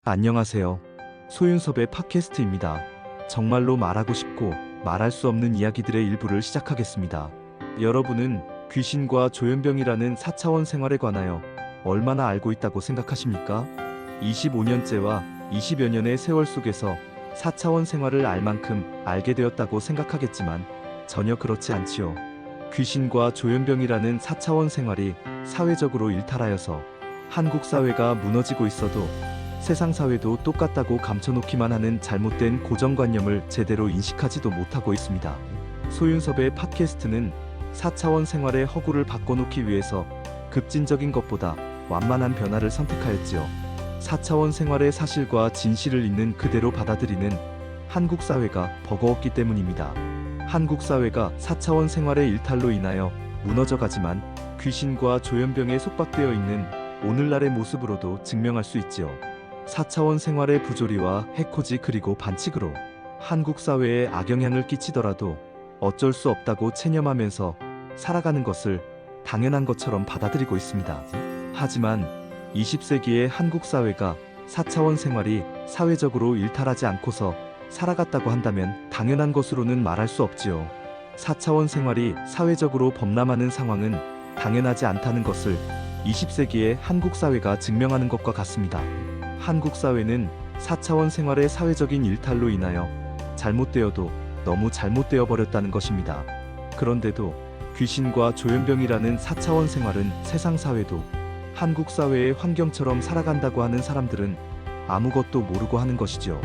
안녕하세요. 소윤섭의 팟캐스트입니다. 정말로 말하고 싶고 말할 수 없는 이야기들의 일부를 시작하겠습니다. 여러분은 귀신과 조현병이라는 4차원 생활에 관하여 얼마나 알고 있다고 생각하십니까? 25년째와 20여 년의 세월 속에서 4차원 생활을 알 만큼 알게 되었다고 생각하겠지만 전혀 그렇지 않지요. 귀신과 조현병이라는 4차원 생활이 사회적으로 일탈하여서 한국 사회가 무너지고 있어도 세상 사회도 똑같다고 감춰놓기만 하는 잘못된 고정관념을 제대로 인식하지도 못하고 있습니다. 소윤섭의 팟캐스트는 4차원 생활의 허구를 바꿔놓기 위해서 급진적인 것보다 완만한 변화를 선택하였지요. 4차원 생활의 사실과 진실을 있는 그대로 받아들이는 한국 사회가 버거웠기 때문입니다. 한국 사회가 4차원 생활의 일탈로 인하여 무너져가지만 귀신과 조현병에 속박되어 있는 오늘날의 모습으로도 증명할 수 있지요. 4차원 생활의 부조리와 해코지 그리고 반칙으로 한국 사회에 악영향을 끼치더라도 어쩔 수 없다고 체념하면서 살아가는 것을 당연한 것처럼 받아들이고 있습니다. 하지만 20세기의 한국 사회가 4차원 생활이 사회적으로 일탈하지 않고서 살아갔다고 한다면 당연한 것으로는 말할 수 없지요. 4차원 생활이 사회적으로 범람하는 상황은 당연하지 않다는 것을 20세기의 한국 사회가 증명하는 것과 같습니다. 한국 사회는 4차원 생활의 사회적인 일탈로 인하여 잘못되어도 너무 잘못되어 버렸다는 것입니다. 그런데도 귀신과 조현병이라는 4차원 생활은 세상 사회도 한국 사회의 환경처럼 살아간다고 하는 사람들은 아무것도 모르고 하는 것이죠.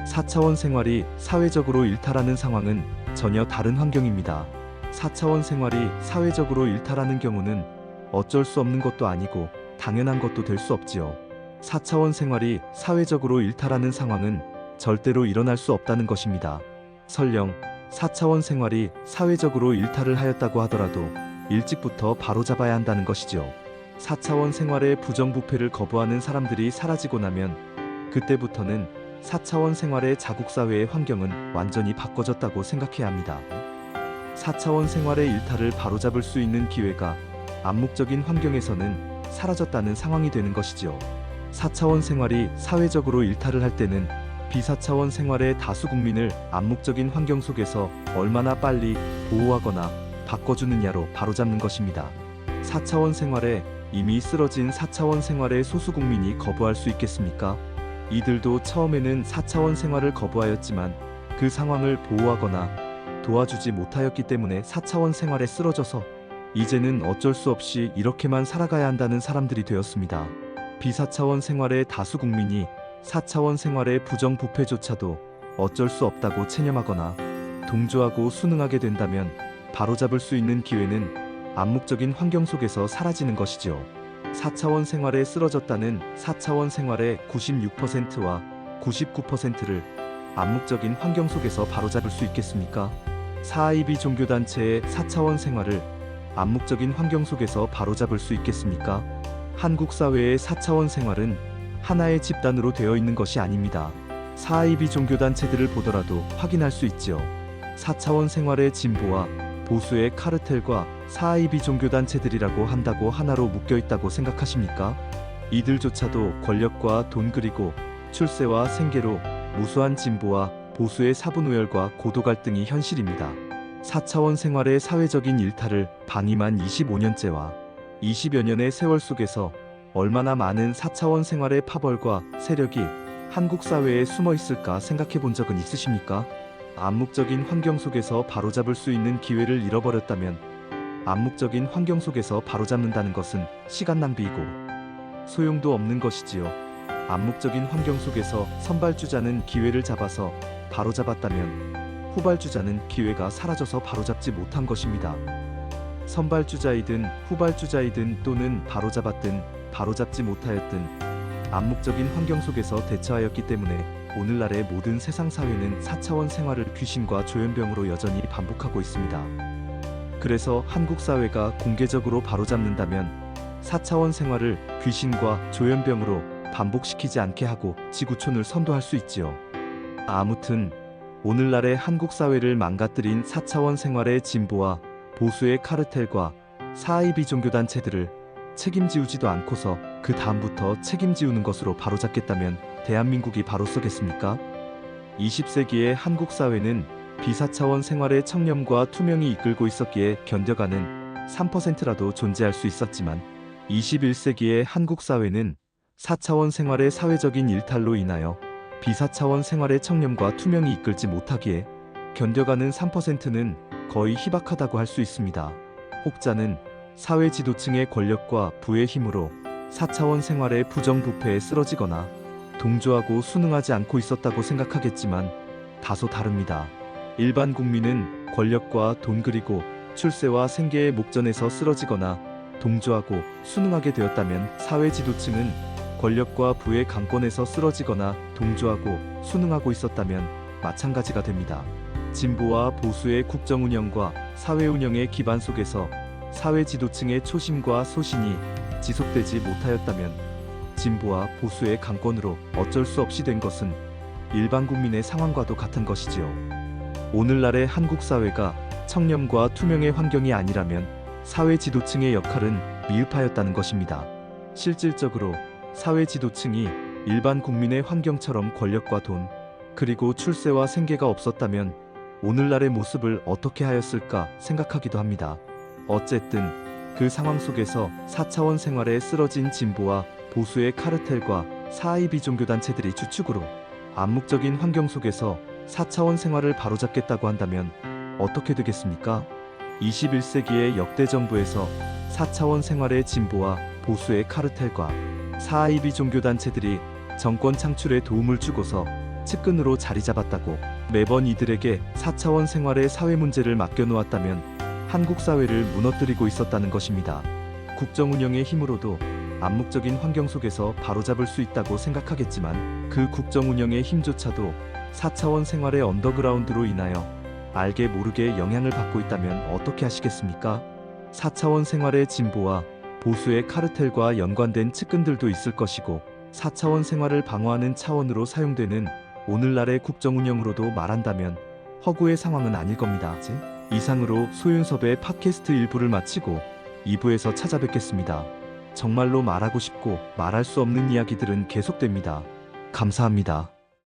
4차원 생활이 사회적으로 일탈하는 상황은 전혀 다른 환경입니다. 4차원 생활이 사회적으로 일탈하는 경우는 어쩔 수 없는 것도 아니고 당연한 것도 될 수 없지요. 4차원 생활이 사회적으로 일탈하는 상황은 절대로 일어날 수 없다는 것입니다. 설령 4차원 생활이 사회적으로 일탈을 하였다고 하더라도 일찍부터 바로잡아야 한다는 것이죠. 4차원 생활의 부정부패를 거부하는 사람들이 사라지고 나면 그때부터는 4차원 생활의 자국사회의 환경은 완전히 바꿔졌다고 생각해야 합니다. 4차원 생활의 일탈을 바로잡을 수 있는 기회가 암묵적인 환경에서는 사라졌다는 상황이 되는 것이지요. 4차원 생활이 사회적으로 일탈을 할 때는 비사차원 생활의 다수 국민을 암묵적인 환경 속에서 얼마나 빨리 보호하거나 바꿔주느냐로 바로잡는 것입니다. 4차원 생활에 이미 쓰러진 4차원 생활의 소수 국민이 거부할 수 있겠습니까? 이들도 처음에는 4차원 생활을 거부하였지만 그 상황을 보호하거나 도와주지 못하였기 때문에 4차원 생활에 쓰러져서 이제는 어쩔 수 없이 이렇게만 살아가야 한다는 사람들이 되었습니다. 비사차원 생활의 다수 국민이 4차원 생활의 부정부패조차도 어쩔 수 없다고 체념하거나 동조하고 순응하게 된다면 바로잡을 수 있는 기회는 암묵적인 환경 속에서 사라지는 것이죠. 4차원 생활에 쓰러졌다는 4차원 생활의 96%와 99%를 암묵적인 환경 속에서 바로잡을 수 있겠습니까? 사이비 종교단체의 4차원 생활을 암묵적인 환경 속에서 바로잡을 수 있겠습니까? 한국 사회의 4차원 생활은 하나의 집단으로 되어 있는 것이 아닙니다. 사이비 종교단체들을 보더라도 확인할 수 있지요. 4차원 생활의 진보와 보수의 카르텔과 사이비 종교단체들이라고 한다고 하나로 묶여있다고 생각하십니까? 이들조차도 권력과 돈 그리고 출세와 생계로 무수한 진보와 보수의 사분우열과 고도 갈등이 현실입니다. 4차원 생활의 사회적인 일탈을 방임한 25년째와 20여 년의 세월 속에서 얼마나 많은 4차원 생활의 파벌과 세력이 한국 사회에 숨어 있을까 생각해 본 적은 있으십니까? 암묵적인 환경 속에서 바로잡을 수 있는 기회를 잃어버렸다면 암묵적인 환경 속에서 바로잡는다는 것은 시간 낭비이고 소용도 없는 것이지요. 암묵적인 환경 속에서 선발주자는 기회를 잡아서 바로잡았다면 후발주자는 기회가 사라져서 바로잡지 못한 것입니다. 선발주자이든 후발주자이든 또는 바로잡았든 바로잡지 못하였든 암묵적인 환경 속에서 대처하였기 때문에 오늘날의 모든 세상 사회는 4차원 생활을 귀신과 조현병으로 여전히 반복하고 있습니다. 그래서 한국 사회가 공개적으로 바로잡는다면 4차원 생활을 귀신과 조현병으로 반복시키지 않게 하고 지구촌을 선도할 수 있지요. 아무튼 오늘날의 한국 사회를 망가뜨린 4차원 생활의 진보와 보수의 카르텔과 사이비 종교단체들을 책임지우지도 않고서 그 다음부터 책임지우는 것으로 바로잡겠다면 대한민국이 바로 서겠습니까? 20세기의 한국 사회는 비사차원 생활의 청렴과 투명이 이끌고 있었기에 견뎌가는 3%라도 존재할 수 있었지만 21세기의 한국 사회는 4차원 생활의 사회적인 일탈로 인하여 비사차원 생활의 청렴과 투명이 이끌지 못하기에 견뎌가는 3%는 거의 희박하다고 할 수 있습니다. 혹자는 사회 지도층의 권력과 부의 힘으로 4차원 생활의 부정부패에 쓰러지거나 동조하고 순응하지 않고 있었다고 생각하겠지만 다소 다릅니다. 일반 국민은 권력과 돈 그리고 출세와 생계의 목전에서 쓰러지거나 동조하고 순응하게 되었다면 사회 지도층은 권력과 부의 강권에서 쓰러지거나 동조하고 순응하고 있었다면 마찬가지가 됩니다. 진보와 보수의 국정 운영과 사회 운영의 기반 속에서 사회 지도층의 초심과 소신이 지속되지 못하였다면 진보와 보수의 강권으로 어쩔 수 없이 된 것은 일반 국민의 상황과도 같은 것이지요. 오늘날의 한국 사회가 청렴과 투명의 환경이 아니라면 사회 지도층의 역할은 미흡하였다는 것입니다. 실질적으로 사회 지도층이 일반 국민의 환경처럼 권력과 돈, 그리고 출세와 생계가 없었다면 오늘날의 모습을 어떻게 하였을까 생각하기도 합니다. 어쨌든 그 상황 속에서 4차원 생활에 쓰러진 진보와 보수의 카르텔과 사이 비종교단체들이 주축으로 암묵적인 환경 속에서 4차원 생활을 바로잡겠다고 한다면 어떻게 되겠습니까? 21세기의 역대 정부에서 4차원 생활의 진보와 보수의 카르텔과 사이비 종교단체들이 정권 창출에 도움을 주고서 측근으로 자리 잡았다고 매번 이들에게 4차원 생활의 사회 문제를 맡겨놓았다면 한국 사회를 무너뜨리고 있었다는 것입니다. 국정 운영의 힘으로도 암묵적인 환경 속에서 바로잡을 수 있다고 생각하겠지만 그 국정 운영의 힘조차도 4차원 생활의 언더그라운드로 인하여 알게 모르게 영향을 받고 있다면 어떻게 하시겠습니까? 4차원 생활의 진보와 보수의 카르텔과 연관된 측근들도 있을 것이고 4차원 생활을 방어하는 차원으로 사용되는 오늘날의 국정 운영으로도 말한다면 허구의 상황은 아닐 겁니다. 이상으로 소윤섭의 팟캐스트 1부를 마치고 2부에서 찾아뵙겠습니다. 정말로 말하고 싶고 말할 수 없는 이야기들은 계속됩니다. 감사합니다.